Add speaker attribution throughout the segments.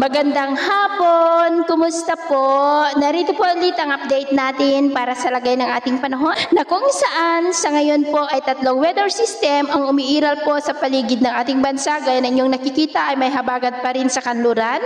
Speaker 1: Magandang hapon! Kumusta po? Narito po ulit ang update natin para sa lagay ng ating panahon na kung saan sa ngayon po ay tatlong weather system ang umiiral po sa paligid ng ating bansa. Gaya ng inyong nakikita ay may habagat pa rin sa kanluran.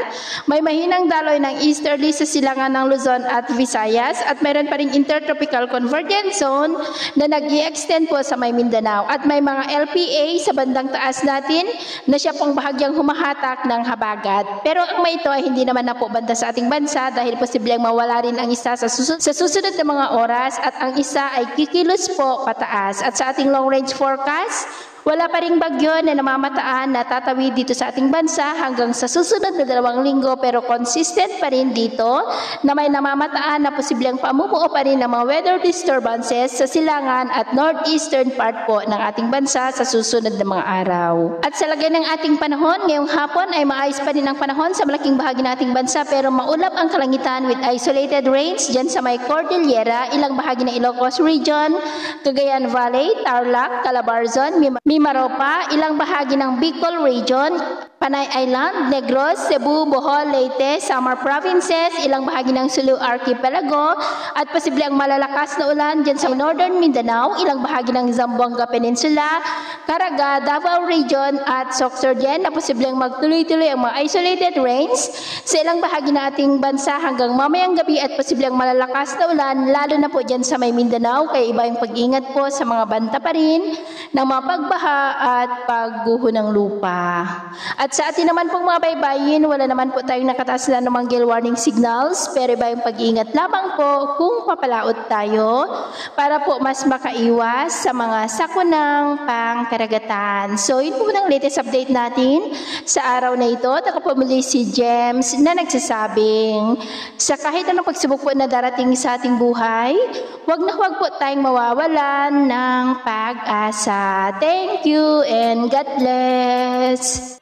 Speaker 1: May mahinang daloy ng easterly sa silangan ng Luzon at Visayas at mayroon pa rin intertropical convergence zone na nag-i-extend po sa may Mindanao. At may mga LPA sa bandang taas natin na siya pong bahagyang humahatak ng habagat. Pero ang may ito ay hindi naman na po banda sa ating bansa dahil posibleng mawala rin ang isa sa susunod na mga oras at ang isa ay kikilos po pataas. At sa ating long range forecast, wala pa ring bagyo na namamataan na tatawid dito sa ating bansa hanggang sa susunod na 2 linggo, pero consistent pa rin dito na may namamataan na posibleng pamumuo pa rin ng mga weather disturbances sa silangan at northeastern part po ng ating bansa sa susunod na mga araw. At sa lagay ng ating panahon, ngayong hapon ay maayos pa rin ang panahon sa malaking bahagi ng ating bansa, pero maulap ang kalangitan with isolated rains dyan sa may Cordillera, ilang bahagi ng Ilocos Region, Cagayan Valley, Tarlac, Calabarzon, Mimaropa, ilang bahagi ng Bicol Region, Panay Island, Negros, Cebu, Bohol, Leyte, Samar Provinces, ilang bahagi ng Sulu Archipelago, at posible ang malalakas na ulan dyan sa Northern Mindanao, ilang bahagi ng Zamboanga Peninsula, Caraga, Davao Region, at Sorsogon na posibleng magtuloy-tuloy ang mga isolated rains sa ilang bahagi ng ating bansa hanggang mamayang gabi at posibleng malalakas na ulan, lalo na po dyan sa may Mindanao, kaya iba yung pag-ingat po sa mga banta pa rin ng mga pagbaha at pagguho ng lupa. At sa atin naman pong mga baybayin, wala naman po tayong nakataas na namang gale warning signals, pero iba yung pag-iingat lamang po kung papalaot tayo para po mas makaiwas sa mga sakunang pangkaragatan. So yun po ang latest update natin sa araw na ito. Ako po muli si James na nagsasabing sa kahit anong pagsubok po na darating sa ating buhay, huwag po tayong mawawalan ng pag-asa. Thank you and God bless.